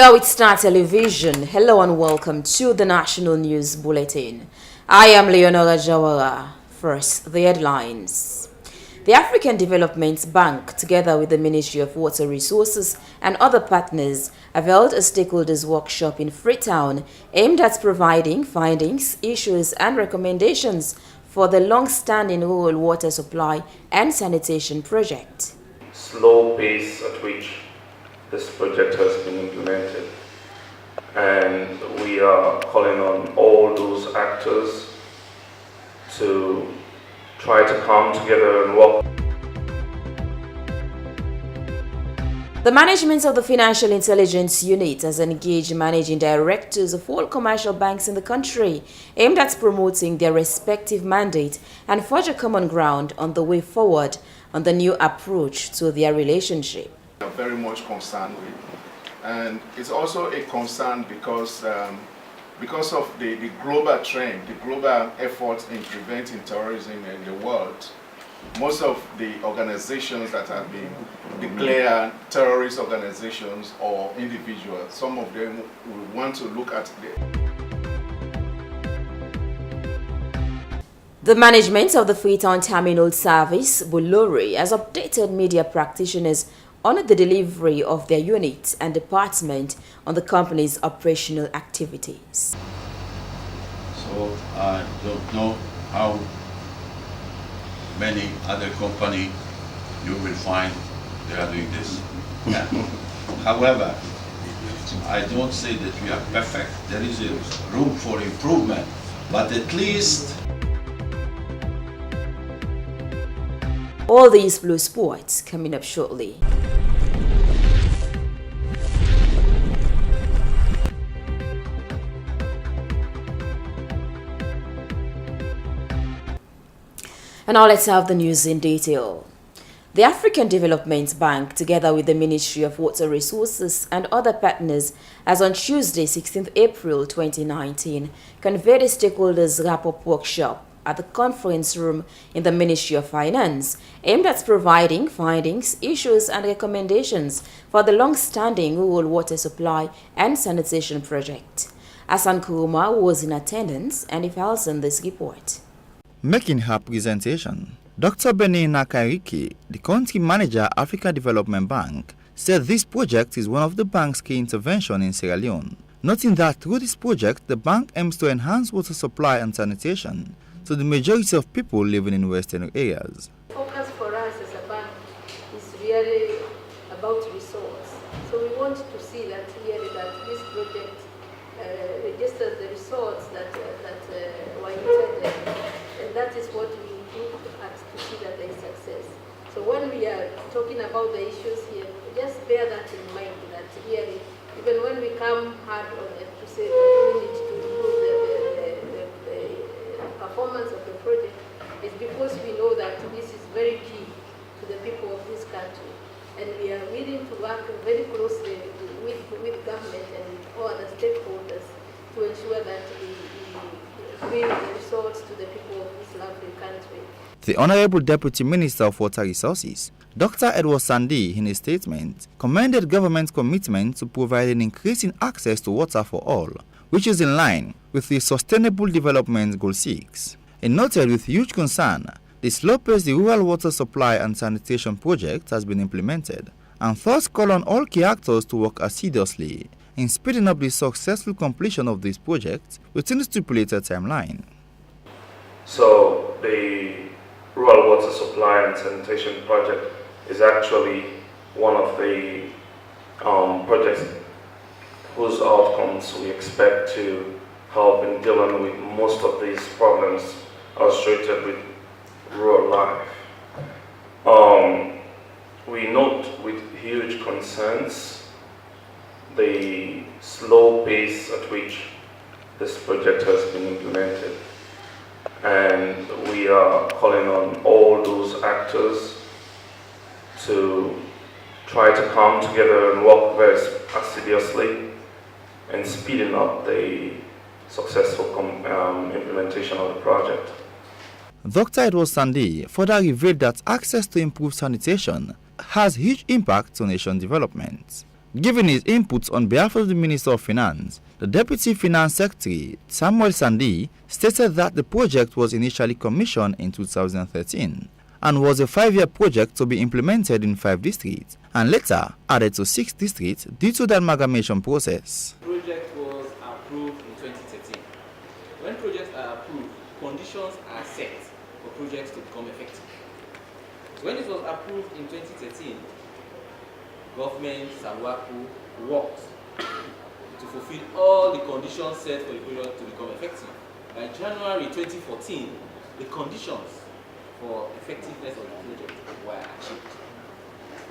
Go with Star Television. Hello and welcome to the National News Bulletin. I am Leonora Jawara. First, the headlines. The African Development Bank, together with the Ministry of Water Resources and other partners, have held a stakeholders workshop in Freetown aimed at providing findings, issues and recommendations for the long-standing rural water supply and sanitation project. Slow pace at which this project has been implemented, and we are calling on all those actors to try to come together and work. The management of the Financial Intelligence Unit has engaged managing directors of all commercial banks in the country aimed at promoting their respective mandate and forge a common ground on the way forward on the new approach to their relationship. Are very much concerned with, and it's also a concern because of the global trend, the global efforts in preventing terrorism in the world. Most of the organizations that have been declared terrorist organizations or individuals, some of them will want to look at The management of the Freetown Terminal Service, Bulori, has updated media practitioners on the delivery of their units and department on the company's operational activities. So I don't know how many other companies you will find they are doing this. Yeah. However, I don't say that we are perfect. There is a room for improvement, but at least All these blue sports coming up shortly. And now let's have the news in detail. The African Development Bank, together with the Ministry of Water Resources and other partners, has on Tuesday, 16th April 2019, convened a stakeholders wrap-up workshop at the conference room in the Ministry of Finance, aimed at providing findings, issues and recommendations for the long-standing rural water supply and sanitation project. Hassan Kuruma was in attendance and he files in this report. Making her presentation, Dr. Beni Nakariki, the country manager Africa Development Bank, said this project is one of the bank's key interventions in Sierra Leone, noting that through this project the bank aims to enhance water supply and sanitation to the majority of people living in western areas. Focus for us as a bank is really about resource. So we want to see that really that this project registers the resource that were intended. And that is what we look at to see that there is success. So when we are talking about the issues here, just bear that in mind, that really, even when we come hard on it to say that we need to improve the performance of the project, is because we know that this is very key to the people of this country. And we are willing to work very closely with government and all other stakeholders to ensure that we bring the results to the people of this lovely country. The Honorable Deputy Minister of Water Resources, Dr. Edward Sandi, in a statement, commended government's commitment to providing increasing access to water for all, which is in line with the Sustainable Development Goal 6. He noted with huge concern the slow pace the rural water supply and sanitation project has been implemented, and thus call on all key actors to work assiduously in speeding up the successful completion of this project within the stipulated timeline. So the rural water supply and sanitation project is actually one of the projects whose outcomes we expect to help in dealing with most of these problems associated with rural life. We note with huge concerns the slow pace at which this project has been implemented, and we are calling on all those actors to try to come together and work very assiduously in speeding up the successful implementation of the project. Dr. Edward Sandi further revealed that access to improved sanitation has huge impact on nation development. Giving his inputs on behalf of the Minister of Finance, the Deputy Finance Secretary, Samuel Sandi, stated that the project was initially commissioned in 2013 and was a 5-year project to be implemented in 5 districts and later added to 6 districts due to the amalgamation process. The project was approved in 2013. When projects are approved, conditions are set for projects to become effective. When it was approved in 2013, government, SAWACO, worked to fulfill all the conditions set for the project to become effective. By January 2014, the conditions for effectiveness of the project were achieved.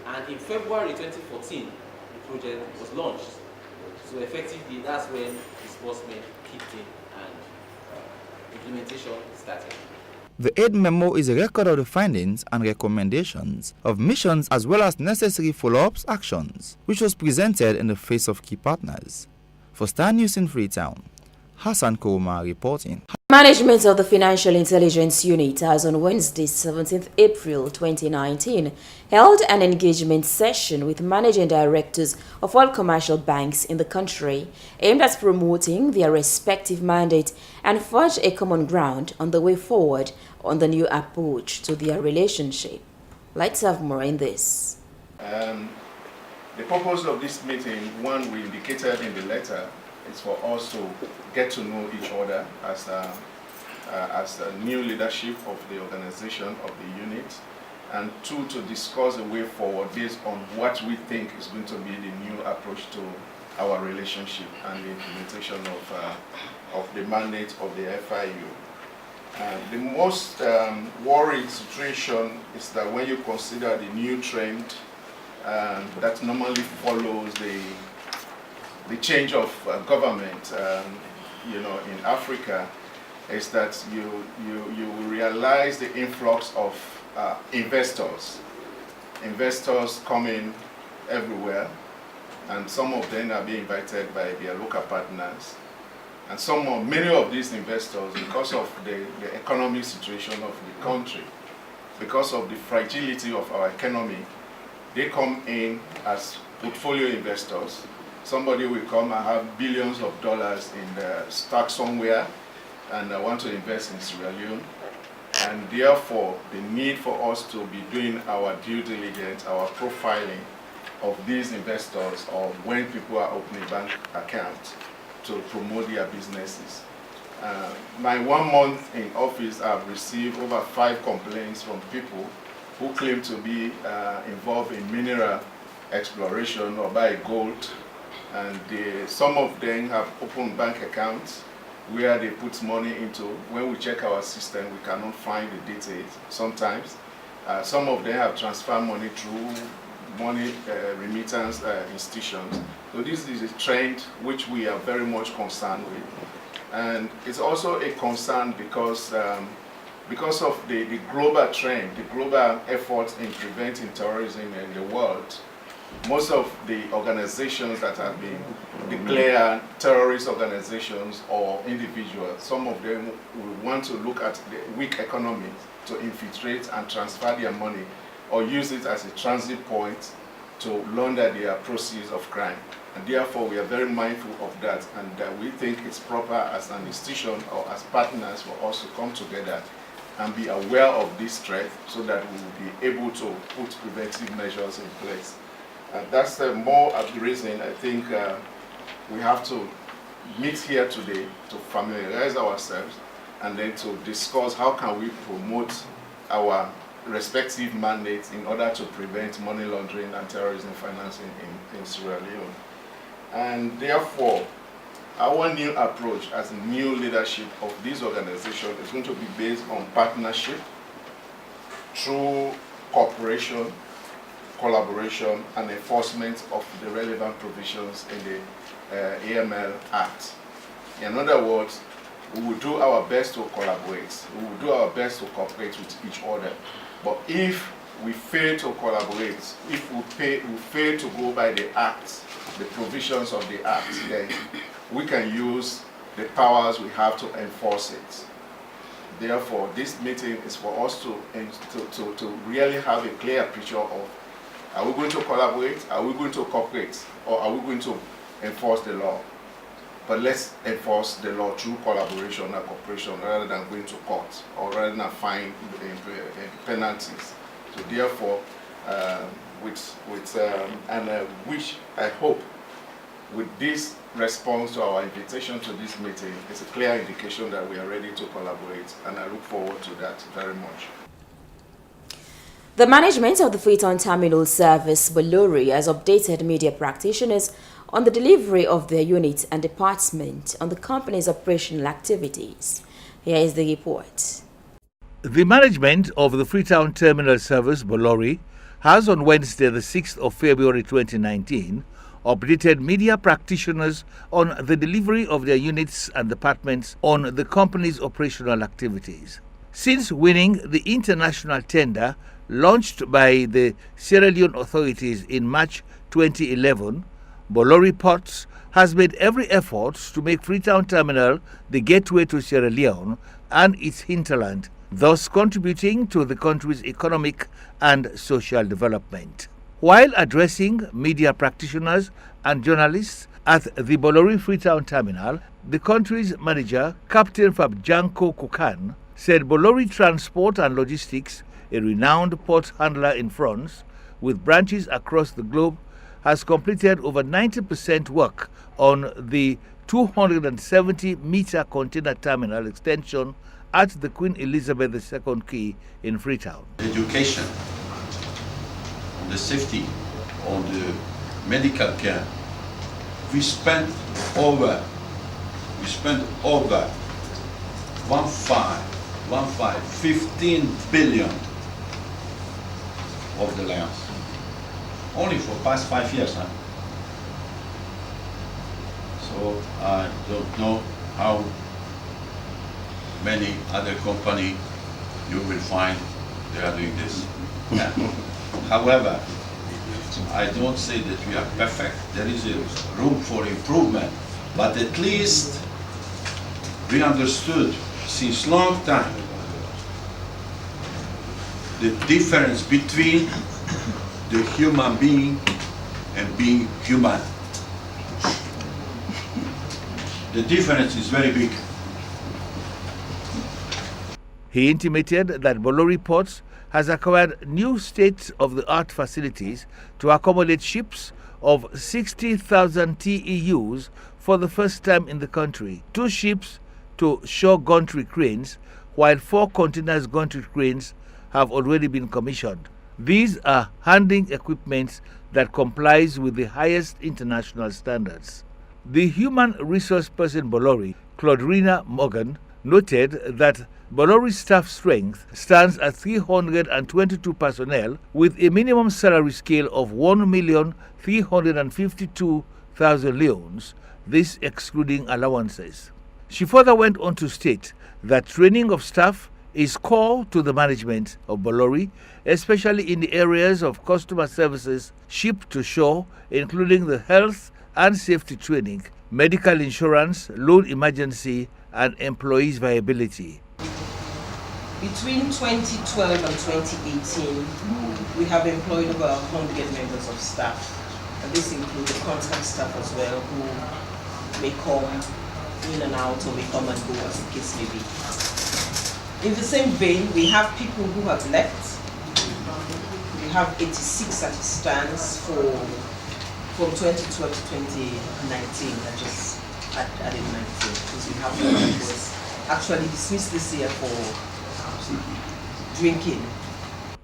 And in February 2014, the project was launched. So effectively, that's when disbursement kicked in and implementation started. The aid memo is a record of the findings and recommendations of missions as well as necessary follow-up actions, which was presented in the face of key partners. For Star News in Freetown, Hassan Kouma reporting. Management of the Financial Intelligence Unit has on Wednesday, 17th April 2019, held an engagement session with managing directors of all commercial banks in the country, aimed at promoting their respective mandate and forge a common ground on the way forward on the new approach to their relationship. Let's have more in this. The purpose of this meeting, one we indicated in the letter, is for us to get to know each other as a new leadership of the organization, of the unit, and 2, to discuss a way forward based on what we think is going to be the new approach to our relationship and the implementation of the mandate of the FIU. The most worried situation is that when you consider the new trend that normally follows the change of government, in Africa, is that you will realize the influx of investors coming everywhere, and some of them are being invited by their local partners. And many of these investors, because of the economic situation of the country, because of the fragility of our economy, they come in as portfolio investors. Somebody will come and have billions of dollars in the stock somewhere and want to invest in Sierra Leone. And therefore, the need for us to be doing our due diligence, our profiling of these investors, or when people are opening bank accounts to promote their businesses. My 1 month in office, I've received over 5 complaints from people who claim to be involved in mineral exploration or buy gold. And some of them have opened bank accounts where they put money into. When we check our system, we cannot find the details sometimes. Some of them have transferred money through money remittance institutions. So this is a trend which we are very much concerned with. And it's also a concern because of the global trend, the global efforts in preventing terrorism in the world. Most of the organizations that have been declared terrorist organizations or individuals, some of them will want to look at the weak economy to infiltrate and transfer their money or use it as a transit point to launder their proceeds of crime. And therefore, we are very mindful of that, and we think it's proper as an institution or as partners for us to come together and be aware of this threat so that we will be able to put preventive measures in place. That's more of the reason I think we have to meet here today to familiarize ourselves and then to discuss how can we promote our respective mandates in order to prevent money laundering and terrorism financing in Sierra Leone. And therefore, our new approach as a new leadership of this organization is going to be based on partnership through cooperation, collaboration, and enforcement of the relevant provisions in the AML Act. In other words, we will do our best to collaborate. We will do our best to cooperate with each other. But if we fail to collaborate, if we fail to go by the Act, the provisions of the Act, then we can use the powers we have to enforce it. Therefore, this meeting is for us to really have a clear picture of Are we going to collaborate? Are we going to cooperate? Or are we going to enforce the law? But let's enforce the law through collaboration and cooperation rather than going to court or rather than fine penalties. So therefore, which I hope with this response to our invitation to this meeting is a clear indication that we are ready to collaborate, and I look forward to that very much. The management of the Freetown Terminal Service, Bolori, has updated media practitioners on the delivery of their units and department on the company's operational activities. Here is the report. The management of the Freetown Terminal Service, Bolori, has on Wednesday, the 6th of February 2019, updated media practitioners on the delivery of their units and departments on the company's operational activities. Since winning the international tender launched by the Sierra Leone authorities in March 2011, Bolori Ports has made every effort to make Freetown Terminal the gateway to Sierra Leone and its hinterland, thus contributing to the country's economic and social development. While addressing media practitioners and journalists at the Bolori Freetown Terminal, the country's manager, Captain Fabjanko Kokan, said Bolori Transport and Logistics, a renowned port handler in France with branches across the globe, has completed over 90% work on the 270-meter container terminal extension at the Queen Elizabeth II Quay in Freetown. Education, on the safety, on the medical care. We spent over 15 billion of the lands. Only for past 5 years, huh? So I don't know how many other companies you will find they are doing this. Yeah. However, I don't say that we are perfect. There is a room for improvement, but at least we understood since long time the difference between the human being and being human. The difference is very big. He intimated that Bolori Ports has acquired new state-of-the-art facilities to accommodate ships of 60,000 TEUs for the first time in the country, 2 ships to shore gantry cranes, while 4 containers gantry cranes have already been commissioned. These are handling equipment that complies with the highest international standards. The human resource person Bolori, Claudrina Morgan, noted that Bolori's staff strength stands at 322 personnel with a minimum salary scale of 1,352,000 leones, this excluding allowances. She further went on to state that training of staff is core to the management of Bolori, especially in the areas of customer services, ship to shore, including the health and safety training, medical insurance, loan emergency, and employees' viability. Between 2012 and 2018, we have employed over 100 members of staff, and this includes the contact staff as well, who may come in and out or may come and go as the case may be. In the same vein, we have people who have left. We have 86 as it stands from 2012 to 2019. I just added 19 because we have one who was actually dismissed this year for drinking.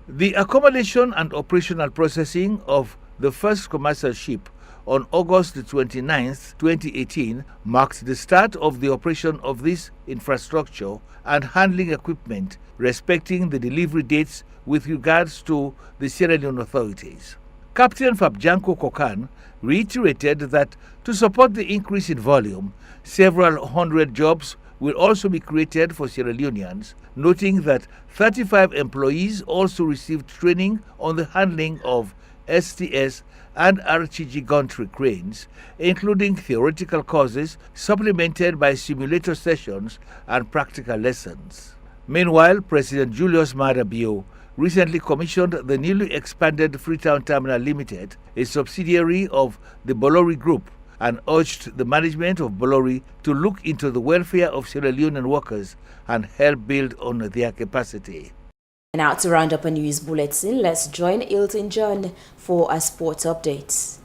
The accommodation and operational processing of the first commercial ship on August 29, 2018 marked the start of the operation of this infrastructure and handling equipment, respecting the delivery dates with regards to the Sierra Leone authorities. Captain Fabjanko Kokan reiterated that to support the increase in volume, several hundred jobs will also be created for Sierra Leoneans, noting that 35 employees also received training on the handling of STS and RTG gantry cranes, including theoretical courses supplemented by simulator sessions and practical lessons. Meanwhile, President Julius Maada Bio recently commissioned the newly expanded Freetown Terminal Limited, a subsidiary of the Bolloré Group, and urged the management of Bolloré to look into the welfare of Sierra Leonean workers and help build on their capacity. Now to round up a news bulletin, let's join Elton John for a sports update.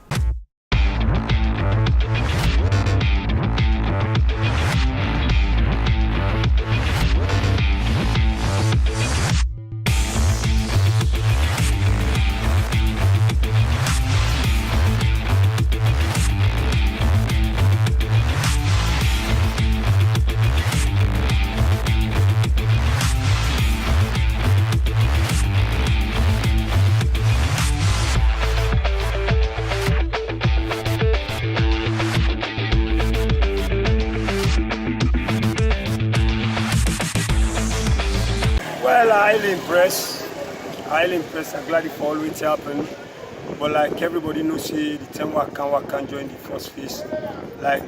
Well, highly impressed. I'm glad it always happened. But like everybody knows, the team work can join the first phase. Like,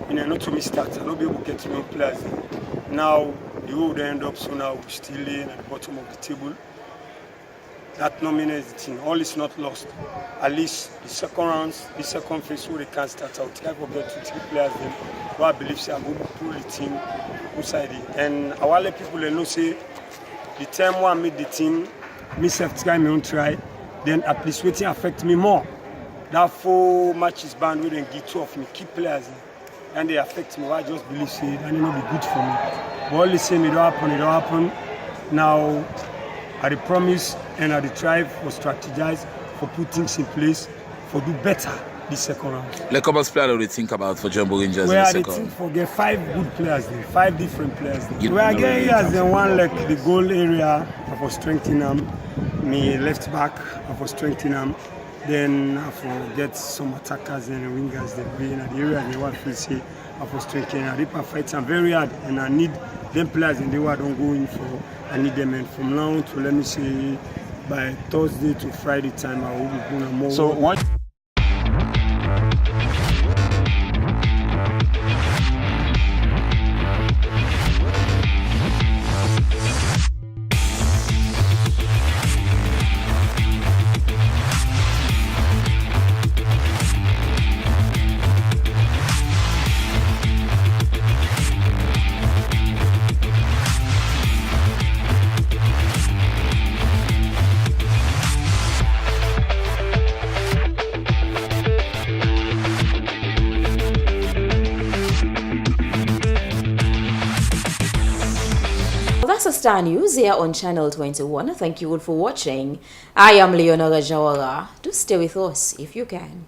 not to me start, I not be able to get to young players. Now, the world end up, so now we're still in at the bottom of the table. That nominates the team. All is not lost. At least the second rounds, the second phase where they can start out. I will get 2-3 players then. Who I believe say I'm going to pull the team outside it. And I want to let people know say the time when I made the team, myself try my own try, then at least waiting affect me more. That 4 matches band where they get 2 of me key players and they affect me. I just believe say that it will be good for me. But all the same, it don't happen. Now I promise and I try for strategize, for put things in place, for do better this second round. Like how much players do you think about for Jumbo Rangers Where in the I second? think for get 5 good players there, 5 different players there. Where I get here as in one like the goal area, I for strengthening them. Me left back, I for strengthening them. Then I for get some attackers and wingers there. In the area they want to say I for strengthening. I did fight them very hard and I need them players in the way I don't go in for. I need them, and from now to let me say by Thursday to Friday time I will be going more. So one. That's a Star News here on Channel 21. Thank you all for watching. I am Leonora Jawara. Do stay with us if you can.